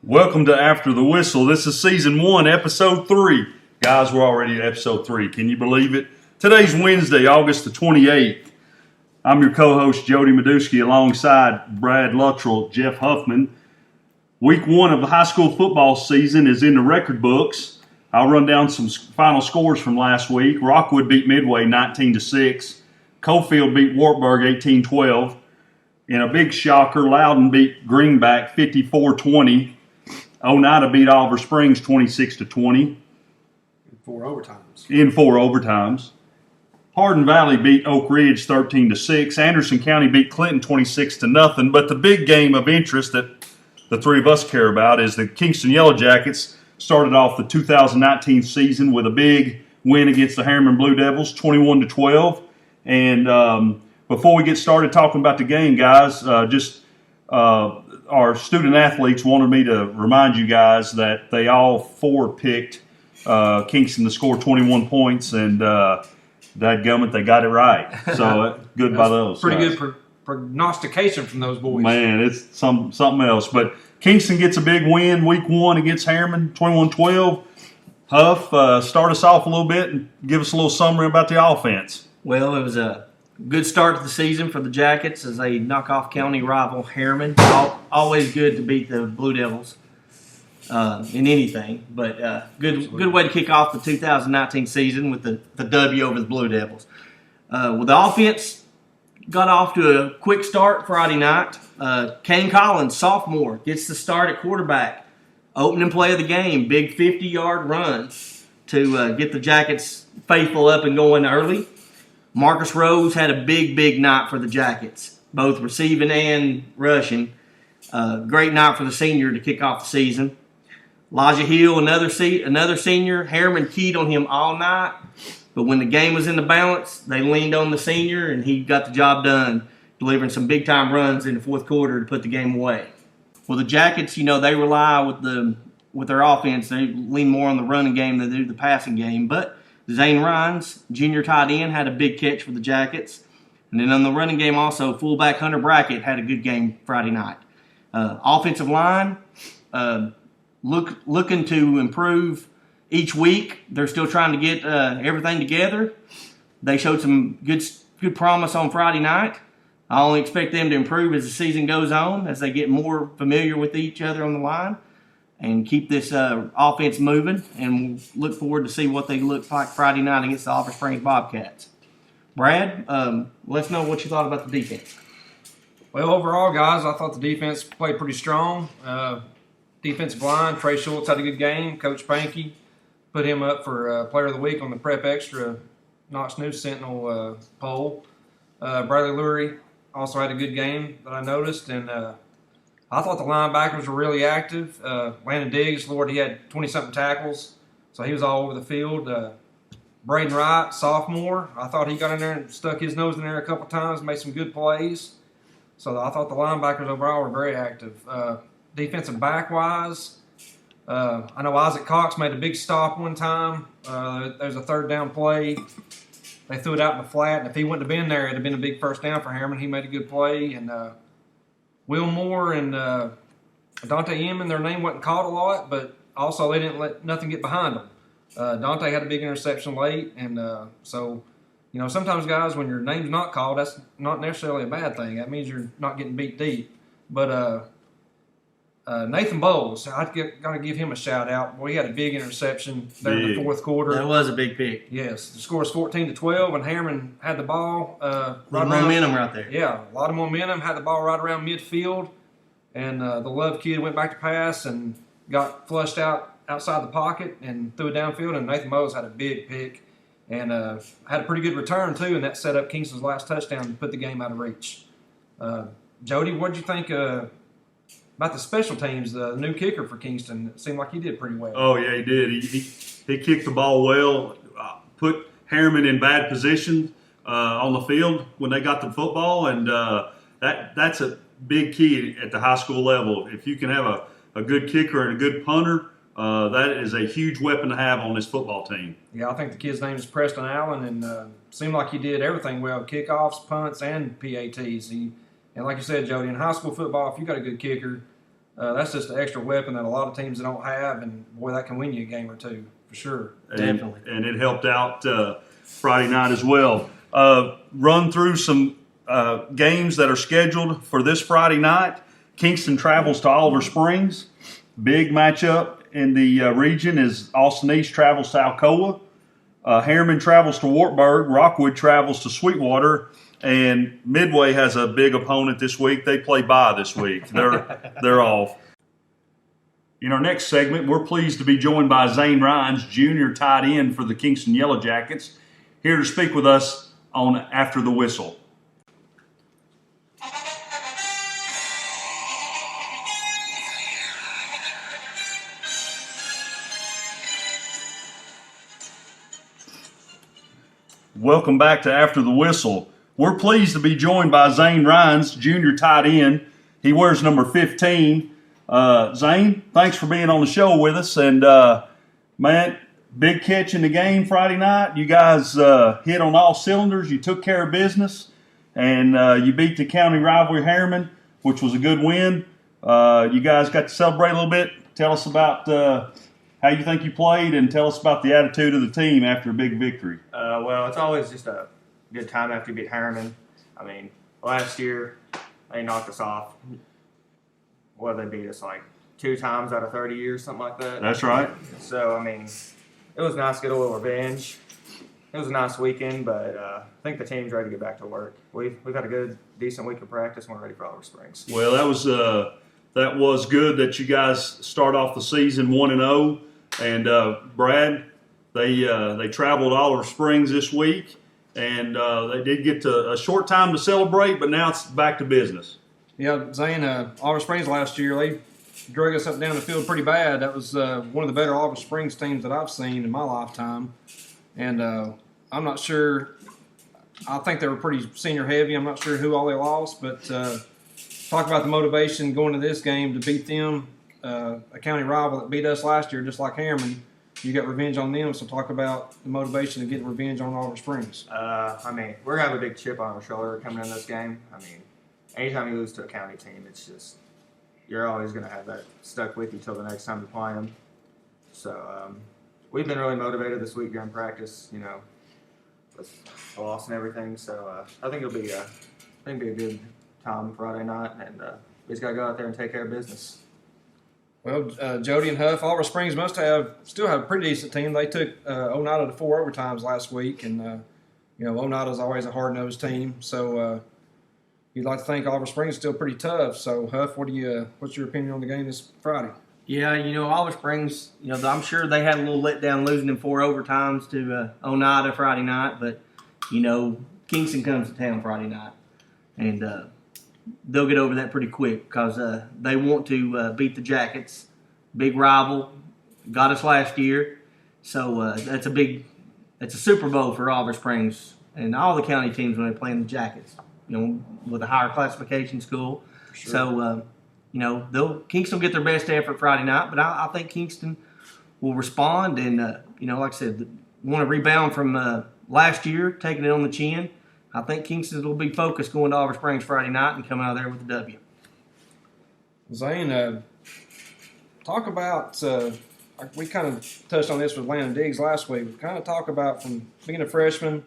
Welcome to After the Whistle. This is Season 1, Episode 3. Guys, we're already at Episode 3. Can you believe it? Today's Wednesday, August the 28th. I'm your co-host, Jody Meduski, alongside Brad Luttrell, Jeff Huffman. Week 1 of the high school football season is in the record books. I'll run down some final scores from last week. Rockwood beat Midway 19-6. Cofield beat Wartburg 18-12. In a big shocker, Loudon beat Greenback 54-20. Oneida beat Oliver Springs 26-20. In four overtimes. Hardin Valley beat Oak Ridge 13-6. Anderson County beat Clinton 26-0. But the big game of interest that the three of us care about is the Kingston Yellow Jackets started off the 2019 season with a big win against the Harriman Blue Devils, 21-12. And before we get started talking about the game, guys, our student athletes wanted me to remind you guys that they all four picked Kingston to score 21 points, and dadgummit, they got it right. So good by those. Pretty good prognostication from those boys. Man, it's something else. But Kingston gets a big win week 1 against Harriman, 21-12. Huff, start us off a little bit and give us a little summary about the offense. Well, it was a good start to the season for the Jackets as they knock off county rival Harriman. Always good to beat the Blue Devils in anything, but good way to kick off the 2019 season with the W over the Blue Devils. Well, the offense got off to a quick start Friday night. Kane Collins, sophomore, gets the start at quarterback. Opening play of the game, big 50-yard run to get the Jackets faithful up and going early. Marcus Rose had a big night for the Jackets, both receiving and rushing. Great night for the senior to kick off the season. Elijah Hill, another senior. Harriman keyed on him all night, but when the game was in the balance, they leaned on the senior, and he got the job done, delivering some big-time runs in the fourth quarter to put the game away. Well, the Jackets, they rely with their offense. They lean more on the running game than they do the passing game, but Zane Rhines, junior tight end, had a big catch for the Jackets. And then on the running game also, fullback Hunter Brackett had a good game Friday night. Offensive line, looking to improve each week. They're still trying to get everything together. They showed some good promise on Friday night. I only expect them to improve as the season goes on, as they get more familiar with each other on the line, and keep this offense moving, and we'll look forward to see what they look like Friday night against the Oliver Springs Bobcats. Brad, let's know what you thought about the defense. Well, overall, guys, I thought the defense played pretty strong. Defensive line, Trey Schultz had a good game. Coach Pankey put him up for Player of the Week on the Prep Extra Knox News Sentinel poll. Bradley Lurie also had a good game that I noticed, and I thought the linebackers were really active. Landon Diggs, Lord, he had 20-something tackles, so he was all over the field. Braden Wright, sophomore, I thought he got in there and stuck his nose in there a couple times, made some good plays. So I thought the linebackers overall were very active. Defensive back-wise, I know Isaac Cox made a big stop one time. There's a third down play. They threw it out in the flat, and if he wouldn't have been there, it would have been a big first down for Harriman. He made a good play, and Will Moore and Dante Eman, their name wasn't called a lot, but also they didn't let nothing get behind them. Dante had a big interception late, and so sometimes, guys, when your name's not called, that's not necessarily a bad thing. That means you're not getting beat deep. But Nathan Bowles, got to give him a shout out. Boy, he had a big interception there in the fourth quarter. That was a big pick. Yes, the score was 14-12, and Harriman had the ball. Momentum right there. Yeah, a lot of momentum. Had the ball right around midfield, and the Love kid went back to pass and got flushed outside the pocket and threw it downfield. And Nathan Bowles had a big pick and had a pretty good return too, and that set up Kingston's last touchdown to put the game out of reach. Jody, what did you think about the special teams, the new kicker for Kingston? It seemed like he did pretty well. Oh, yeah, he did. He kicked the ball well, put Harriman in bad position on the field when they got the football, and that's a big key at the high school level. If you can have a good kicker and a good punter, that is a huge weapon to have on this football team. Yeah, I think the kid's name is Preston Allen, and seemed like he did everything well, kickoffs, punts, and PATs. And like you said, Jody, in high school football, if you got a good kicker, that's just an extra weapon that a lot of teams don't have, and boy, that can win you a game or two for sure. Definitely. And it helped out Friday night as well. Run through some games that are scheduled for this Friday night. Kingston travels to Oliver Springs. Big matchup in the region is Austin East travels to Alcoa. Harriman travels to Wartburg. Rockwood travels to Sweetwater. And Midway has a big opponent this week. They play bye this week. They're off. In our next segment, we're pleased to be joined by Zane Rhines, junior tight end for the Kingston Yellow Jackets, here to speak with us on After the Whistle. Welcome back to After the Whistle. We're pleased to be joined by Zane Rhines, junior tight end. He wears number 15. Zane, thanks for being on the show with us. And, man, big catch in the game Friday night. You guys hit on all cylinders. You took care of business. And you beat the county rival Harriman, which was a good win. You guys got to celebrate a little bit. Tell us about how you think you played, and tell us about the attitude of the team after a big victory. Well, it's always just a good time after you beat Harriman. I mean, last year they knocked us off. What did they beat us, like 2 times out of 30 years, something like that? That's right. So, I mean, it was nice to get a little revenge. It was a nice weekend, but I think the team's ready to get back to work. We've had a good, decent week of practice, and we're ready for Oliver Springs. Well, that was good that you guys start off the season 1-0. And Brad, they traveled Oliver Springs this week, and they did get to a short time to celebrate, but now it's back to business. Yeah, Zane, Oliver Springs last year, they drug us up and down the field pretty bad. That was one of the better Oliver Springs teams that I've seen in my lifetime. And I'm not sure – I think they were pretty senior heavy. I'm not sure who all they lost, but talk about the motivation going to this game to beat them, a county rival that beat us last year, just like Harriman. You got revenge on them, so talk about the motivation of getting revenge on Oliver Springs. I mean, we're going to have a big chip on our shoulder coming in this game. I mean, anytime you lose to a county team, it's just you're always going to have that stuck with you till the next time you play them. So we've been really motivated this week during practice, you know, with the loss and everything. So I think it'll be a good time Friday night, and we just got to go out there and take care of business. Well, Jody and Huff, Oliver Springs still have a pretty decent team. They took Oneida to 4 overtimes last week, and Oneida's always a hard-nosed team. So you'd like to think Oliver Springs is still pretty tough. So Huff, what's your opinion on the game this Friday? Yeah, Oliver Springs, I'm sure they had a little letdown losing in 4 overtimes to Oneida Friday night, but, Kingston comes to town Friday night, and they'll get over that pretty quick because they want to beat the Jackets. Big rival, got us last year, so that's a Super Bowl for Oliver Springs and all the county teams when they play in the Jackets, with a higher classification school. Sure. So, Kingston will get their best effort Friday night, but I think Kingston will respond and, like I said, want to rebound from last year, taking it on the chin. I think Kingston will be focused going to Oliver Springs Friday night and come out of there with a W. Zane, talk about we kind of touched on this with Landon Diggs last week. We kind of talk about from being a freshman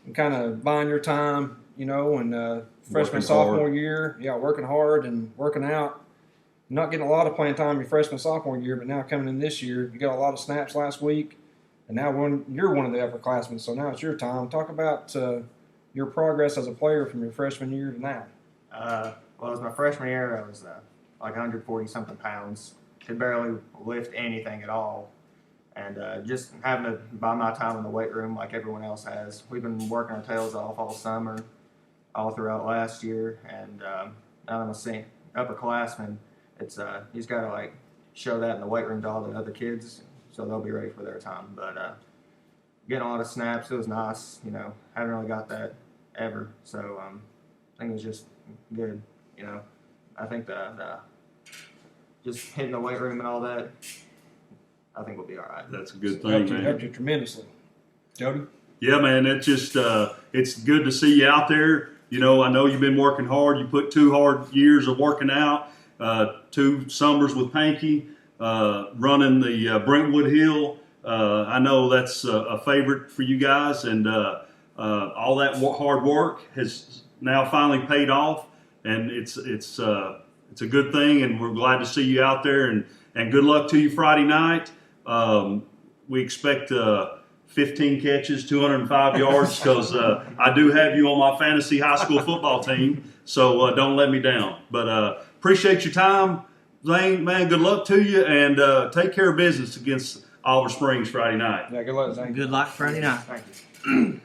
and kind of buying your time, and freshman, sophomore year, working hard and working out. Not getting a lot of playing time your freshman, sophomore year, but now coming in this year, you got a lot of snaps last week, and now you're one of the upperclassmen, so now it's your time. Talk about your progress as a player from your freshman year to now. Well, it was my freshman year. I was like 140-something pounds. Could barely lift anything at all. And just having to buy my time in the weight room like everyone else has. We've been working our tails off all summer, all throughout last year. And now that I'm a upperclassman, it's you just got to show that in the weight room to all the other kids so they'll be ready for their time. But getting a lot of snaps, it was nice. Haven't really got that ever. So I think it was just good. I think the just hitting the weight room and all that, I think we'll be all right. That's a good thing, man. Helped you tremendously. Jody? Yeah, man, it's just it's good to see you out there. I know you've been working hard. You put 2 hard years of working out, 2 summers with Panky, running the Brentwood Hill. I know that's a favorite for you guys, and all that hard work has now finally paid off, and it's a good thing, and we're glad to see you out there, and good luck to you Friday night. We expect 15 catches, 205 yards, because I do have you on my fantasy high school football team, so don't let me down. But appreciate your time, Zane, man. Good luck to you, and take care of business against Oliver Springs Friday night. Yeah, good luck, Zane. Good luck Friday night. Thank you.